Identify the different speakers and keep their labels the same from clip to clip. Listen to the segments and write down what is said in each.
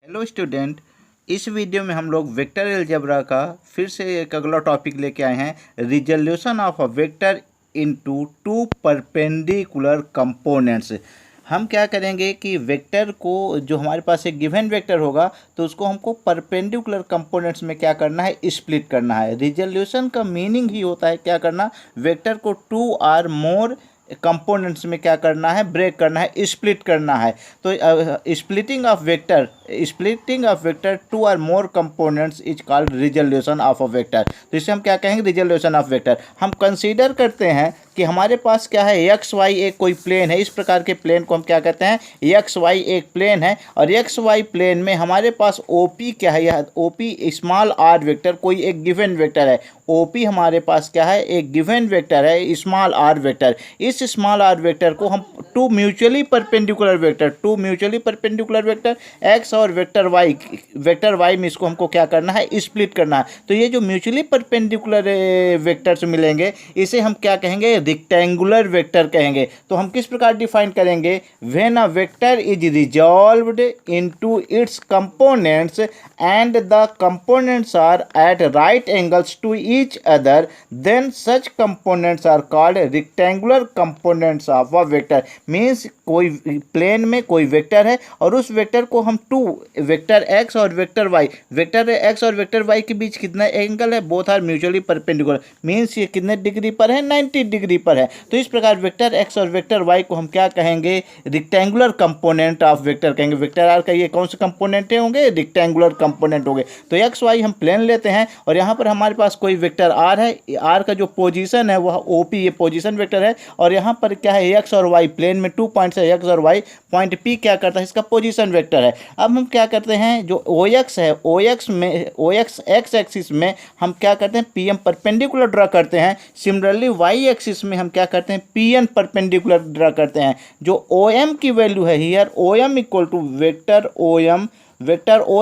Speaker 1: Hello student. इस video में हम लोग वेक्टर अलजेब्रा का फिर से एक अगला टॉपिक लेके आए हैं, resolution of a vector into two perpendicular components. हम क्या करेंगे कि वेक्टर को, जो हमारे पास एक गिवन वेक्टर होगा तो उसको हमको परपेंडिकुलर कंपोनेंट्स में क्या करना है, स्प्लिट करना है। रिजोल्यूशन का मीनिंग ही होता है क्या करना, वेक्टर को टू आर मोर कंपोनेंट्स में क्या करना है, ब्रेक करना है, स्प्लिट करना है। तो splitting of vector two or more components is called resolution of a vector. तो इसे हम क्या कहेंगे, रिजोल्यूशन ऑफ वेक्टर। हम कंसीडर करते हैं कि हमारे पास क्या है, एक्स वाई एक कोई प्लेन है। इस प्रकार के प्लेन को हम क्या कहते हैं, एक्स वाई एक प्लेन है। और एक्स वाई प्लेन में हमारे पास ओपी क्या है, यह ओपी स्मॉल आर वेक्टर कोई एक गिवन वेक्टर है। ओपी हमारे पास क्या है, एक गिवन वेक्टर है, स्मॉल आर वेक्टर। इस स्मॉल आर वेक्टर को हम two mutually perpendicular vector x और वेक्टर वाई में इसको हमको क्या करना है, स्प्लिट करना है। तो ये जो म्यूचुअली परपेंडिकुलर वेक्टर्स मिलेंगे इसे हम क्या कहेंगे, रेक्टेंगुलर वेक्टर कहेंगे। तो हम किस प्रकार डिफाइन करेंगे, when a vector is resolved into its components and the components are at right angles to each other, then such components are called rectangular components of a vector. Means कोई plane में कोई vector है और उस vector को हम two vector x और vector y के बीच कितना एंगल है, both are mutually perpendicular. Means ये कितने डिग्री पर है, 90 डिग्री पर है। तो इस प्रकार वेक्टर एक्स और वेक्टर वाई को हम क्या कहेंगे, रेक्टेंगुलर कंपोनेंट ऑफ वेक्टर कहेंगे। वेक्टर आर का ये कौन से कंपोनेंट होंगे, रेक्टेंगुलर कंपोनेंट होंगे। तो एक्स वाई हम प्लेन लेते हैं और यहाँ पर हमारे पास कोई वेक्टर आर है। आर का जो पोजीशन है वह ओपी, ये पोजीशन वेक्टर है। और यहाँ पर क्या है, एक्स और वाई प्लेन में 2 पॉइंट्स है, एक्स और वाई। पॉइंट पी क्या करता है, इसका पोजीशन वेक्टर है। अब हम क्या करते हैं, जो ओ एक्स है, ओ एक्स एक्स एक्सिस में हम क्या करते हैं, पी एम परपेंडिकुलर ड्रा करते हैं। सिमिलरली वाई एक्सिस में हम क्या करते हैं, पी एन परपेंडिकुलर ड्रा करते हैं। जो ओ एम की वैल्यू है here, O M equal to vector O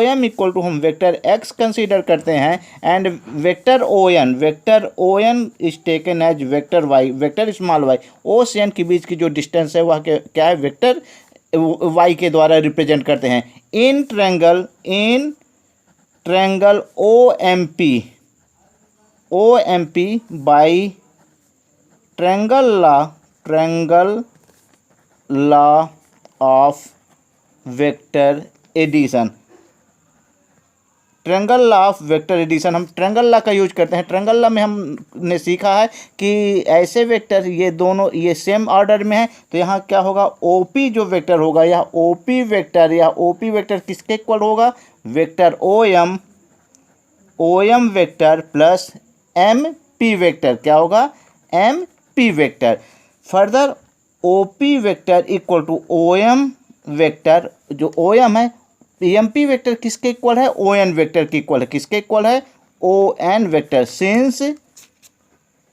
Speaker 1: M equal to हम वेक्टर एक्स कंसीडर करते हैं। And vector O N is taken as vector Y, vector small Y. O से N के बीच की जो डिस्टेंस है वह क्या है, वेक्टर वाई के द्वारा रिप्रेजेंट करते हैं। In triangle O M P by triangle law of vector addition. Triangle law of vector addition, हम ट्रैंगल लॉ का यूज करते हैं। ट्रैंगल लॉ में हमने सीखा है कि ऐसे वेक्टर ये दोनों ये सेम ऑर्डर में है, तो यहाँ क्या होगा, ओपी जो वेक्टर होगा, यह ओपी वेक्टर किसके इक्वल होगा, vector O M vector plus M P vector. क्या होगा, M P vector. Further O P vector equal to O M vector, जो ओ एम है, एम पी वेक्टर किसके इक्वल है, ओ एन वेक्टर के equal है। किसके इक्वल है, O N vector. Since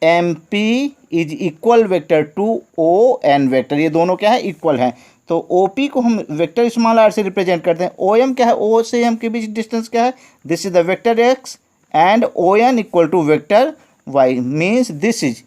Speaker 1: M P is equal vector to O N vector, ये दोनों क्या है, इक्वल हैं। तो ओ पी को हम वेक्टर स्मॉल आर से रिप्रेजेंट करते हैं। ओ एम क्या है, ओ से एम के बीच डिस्टेंस क्या है, this is the vector x and O N equal to vector y. Means this is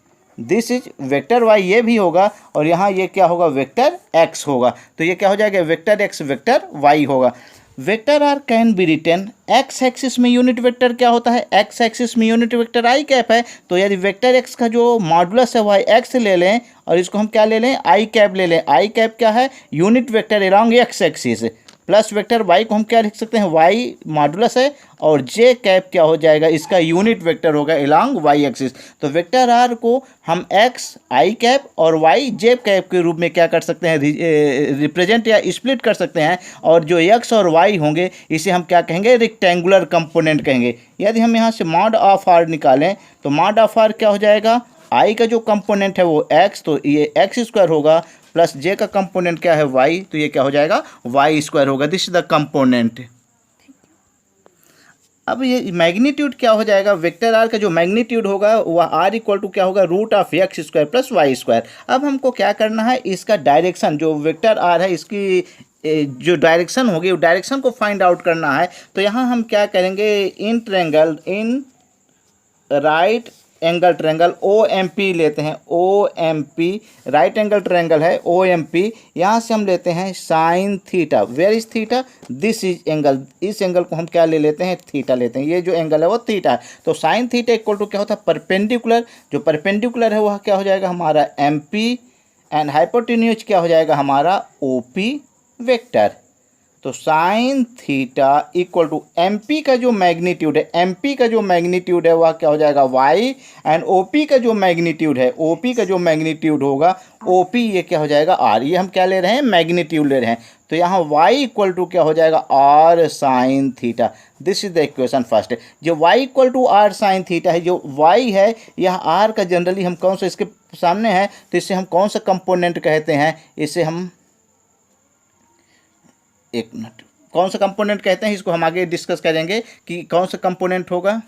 Speaker 1: vector y, ये भी होगा और यहाँ ये क्या होगा, वेक्टर एक्स होगा। तो ये क्या हो जाएगा, वेक्टर एक्स वेक्टर वाई होगा। Vector r can be written, x axis में यूनिट वेक्टर क्या होता है, एक्स एक्सिस में यूनिट वेक्टर आई कैप है। तो यदि वेक्टर एक्स का जो मॉडुलस है वह एक्स ले लें और इसको हम क्या ले लें, आई कैप ले लें। आई कैप क्या है, unit vector along x axis, plus vector y को हम क्या लिख सकते हैं, वाई मॉडुलस है और जे कैप क्या हो जाएगा, इसका यूनिट वेक्टर होगा अलोंग वाई एक्सिस। तो वेक्टर आर को हम एक्स आई कैप और वाई जे कैप के रूप में क्या कर सकते हैं, रिप्रेजेंट या स्प्लिट कर सकते हैं। और जो एक्स और वाई होंगे इसे हम क्या कहेंगे, रेक्टेंगुलर कंपोनेंट कहेंगे। यदि हम यहाँ से मॉड ऑफ आर निकालें तो मॉड ऑफ आर क्या हो जाएगा, आई का जो कंपोनेंट है वो एक्स, तो ये एक्स स्क्वायर होगा, प्लस जे का कंपोनेंट क्या है, वाई, तो ये क्या हो जाएगा, वाई स्क्वायर होगा। This is the component. अब ये मैग्नीट्यूड क्या हो जाएगा, वेक्टर आर का जो मैग्नीट्यूड होगा वह आर इक्वल टू क्या होगा, root of x square plus y square. अब हमको क्या करना है, इसका डायरेक्शन, जो वेक्टर आर है इसकी जो डायरेक्शन होगी वो डायरेक्शन को फाइंड आउट करना है। तो यहाँ हम क्या करेंगे, in right angle triangle OMP लेते हैं, OMP राइट एंगल ट्रायंगल है OMP, यहाँ से हम लेते हैं sine theta. Where is theta? This is angle, इस एंगल को हम क्या ले लेते हैं? थीटा लेते हैं। ये जो एंगल है वो थीटा है। तो साइन थीटा इक्वल टू क्या होता है? परपेंडिकुलर। जो परपेंडिकुलर है वह क्या हो जाएगा? हमारा MP, एंड हाइपोटेन्यूज क्या हो जाएगा? हमारा OP वेक्टर। तो sine theta equal to MP का जो मैग्नीट्यूड है, MP का जो मैग्नीट्यूड है वह क्या हो जाएगा? Y, एंड OP का जो मैग्नीट्यूड है, OP का जो मैग्नीट्यूड होगा OP, ये क्या हो जाएगा? R। ये हम क्या ले रहे हैं? मैग्नीट्यूड ले रहे हैं। तो यहाँ Y इक्वल टू क्या हो जाएगा? R sine theta. This is the equation first. जो Y equal to R sine theta है, जो Y है यह R का जनरली हम कौन सा इसके सामने है तो इसे हम कौन सा कंपोनेंट कहते हैं? इसे हम एक मिनट, कौन सा कंपोनेंट कहते हैं? इसको हम आगे डिस्कस करेंगे कि कौन सा कंपोनेंट होगा।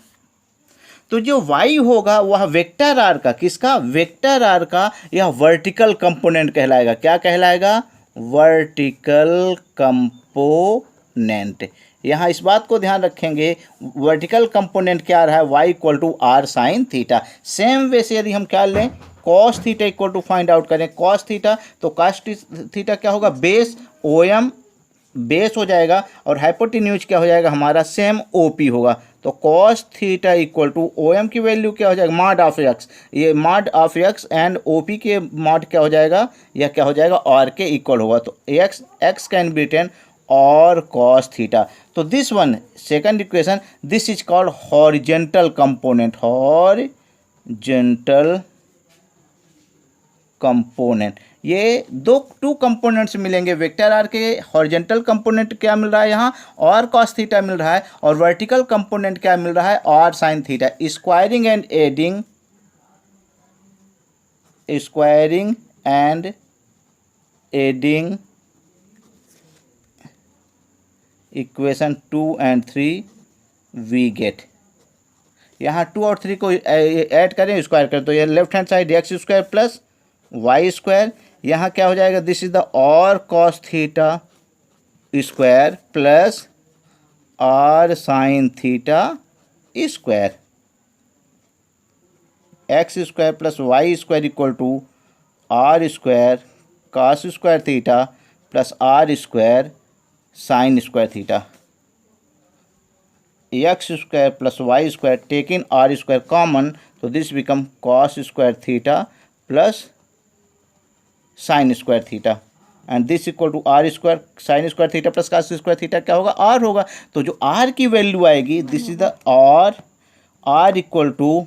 Speaker 1: तो जो y होगा वह वेक्टर r का, किसका? वेक्टर r का यह वर्टिकल कंपोनेंट कहलाएगा। क्या कहलाएगा? Vertical component. यहाँ इस बात को ध्यान रखेंगे, वर्टिकल कंपोनेंट क्या रहा है? y equal to r sine theta. Same way से यदि हम क्या लें, cos theta equal to find out करें कॉस थीटा, तो कॉस थीटा क्या होगा? बेस OM बेस हो जाएगा, और हाइपोटेन्यूज क्या हो जाएगा? हमारा सेम OP होगा। तो cos theta equal to OM की वैल्यू क्या हो जाएगा? Mod of x। ये mod of x and OP के मॉड क्या हो जाएगा? यह क्या हो जाएगा? R के इक्वल होगा। तो x कैन बी रिटन और कॉस थीटा। तो this one second equation, this is called horizontal component. Horizontal component, ये टू कंपोनेंट्स मिलेंगे। वेक्टर आर के हॉरिजेंटल कंपोनेंट क्या मिल रहा है यहाँ? और कॉस थीटा मिल रहा है, और वर्टिकल कंपोनेंट क्या मिल रहा है? और sine theta. Squaring and adding equation 2 and 3 we get. यहाँ 2 और 3 को ऐड करें, स्क्वायर करें, तो ये left hand side x square plus y square. यहाँ क्या हो जाएगा? दिस इज द और cos theta square plus r sine theta square. x square plus y square equal to r square cos square theta plus r square sine square theta. x square plus y square taking r square common, तो this become cos square theta plus sine square theta, and this equal to r square sine square theta plus cos square theta क्या होगा? r होगा। तो जो r की value आएगी, this is the r equal to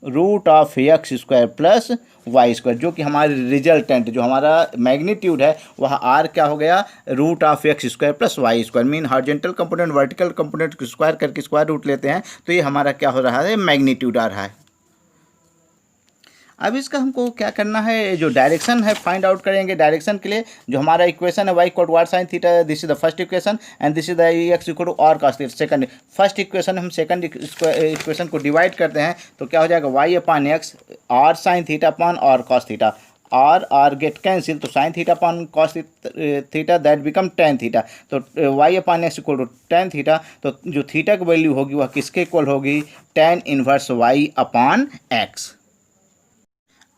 Speaker 1: root of x square plus y square, जो कि हमारी रिजल्टेंट, जो हमारा मैग्नीट्यूड है वह r क्या हो गया? Root of x square plus y square. Mean horizontal component vertical component को स्क्वायर करके स्क्वायर रूट लेते हैं, तो ये हमारा क्या हो रहा है? मैग्नीट्यूड आ रहा है। अब इसका हमको क्या करना है? जो डायरेक्शन है फाइंड आउट करेंगे। डायरेक्शन के लिए जो हमारा इक्वेशन है y equal to r sine theta, this is the first equation, and this is the x equal to r cos theta second. First equation हम सेकंड इक्वेशन को divide करते हैं, तो क्या हो जाएगा? y upon x r sine theta upon r cos theta. r get cancel, तो sine theta upon cos theta that become tan theta. तो y upon x equal to tan theta. तो जो थीटा की वैल्यू होगी वह किसके equal होगी? Tan inverse y upon x।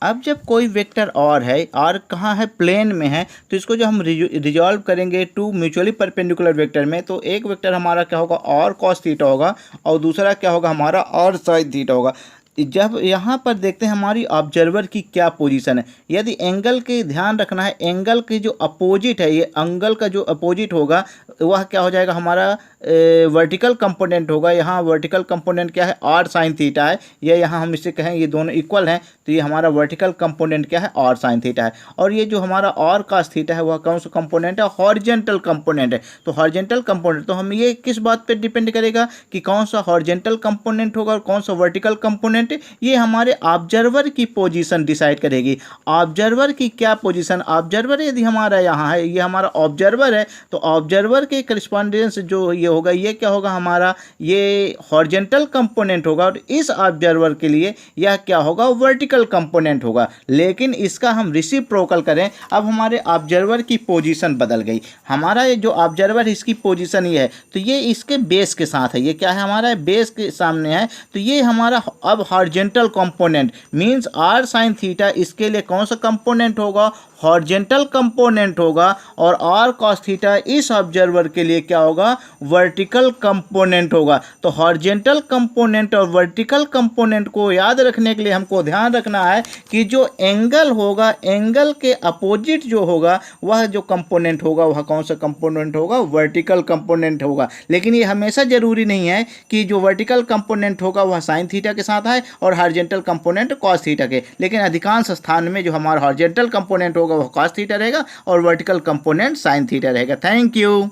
Speaker 1: अब जब कोई वेक्टर और है, और कहाँ है? प्लेन में है, तो इसको जो हम रिजॉल्व करेंगे टू म्यूचुअली परपेंडिकुलर वेक्टर में, तो एक वेक्टर हमारा क्या होगा? और कॉस थीटा होगा, और दूसरा क्या होगा? हमारा और साइन थीटा होगा। जब यहाँ पर देखते हैं हमारी ऑब्जर्वर की क्या पोजीशन है, यदि एंगल के ध्यान रखना है, एंगल की जो अपोजिट है, ये एंगल का जो अपोजिट होगा वह क्या हो जाएगा? हमारा वर्टिकल कंपोनेंट होगा। यहाँ वर्टिकल कंपोनेंट क्या है? r साइन थीटा है। ये यहाँ हम इसे कहें ये दोनों इक्वल हैं, तो ये हमारा वर्टिकल कंपोनेंट क्या है? r साइन थीटा है। और ये जो हमारा r cos थीटा है वह कौन सा कंपोनेंट है? हॉरिजेंटल कंपोनेंट है। तो हॉरिजेंटल कंपोनेंट, तो हम ये किस बात पे डिपेंड करेगा कि कौन सा हॉरिजेंटल कंपोनेंट होगा और कौन सा वर्टिकल कंपोनेंट? ये हमारे ऑब्जर्वर की पोजीशन डिसाइड करेगी। ऑब्जर्वर की क्या पोजीशन? ऑब्जर्वर यदि हमारा यहाँ है, ये हमारा ऑब्जर्वर है, तो ऑब्जर्वर के करस्पॉन्डेंस जो ये होगा, ये क्या होगा हमारा, ये हॉरिजॉन्टल कंपोनेंट होगा, और इस ऑब्जर्वर के लिए यह क्या होगा, वर्टिकल कंपोनेंट होगा। लेकिन इसका हम रेसिप्रोकल करें, अब हमारे ऑब्जर्वर की पोजीशन बदल गई। हमारा ये जो ऑब्जर्वर है इसकी पोजीशन ये है, तो ये इसके बेस के साथ है, ये क्या है हमारा बेस के सामने है, तो ये हमारा अब horizontal component means r sin theta इसके लिए कौन सा कंपोनेंट होगा, हॉरिजॉन्टल कंपोनेंट होगा, और r cos थीटा इस ऑब्जर्वर के लिए क्या होगा, वर्टिकल कंपोनेंट होगा। तो हॉरिजॉन्टल कंपोनेंट और वर्टिकल कंपोनेंट को याद रखने के लिए हमको ध्यान रखना है कि जो एंगल होगा, एंगल के अपोजिट जो होगा वह जो कंपोनेंट होगा वह कौन सा कंपोनेंट होगा, वर्टिकल कंपोनेंट होगा। लेकिन ये हमेशा जरूरी नहीं है कि जो वर्टिकल कंपोनेंट होगा वह साइन थीटा के साथ है और हॉरिजॉन्टल कंपोनेंट कॉस थीटा के, लेकिन अधिकांश स्थान में जो हमारा हॉरिजॉन्टल कंपोनेंट होगा वह कॉस थीटा रहेगा और वर्टिकल कंपोनेंट साइन थीटा रहेगा। Thank you.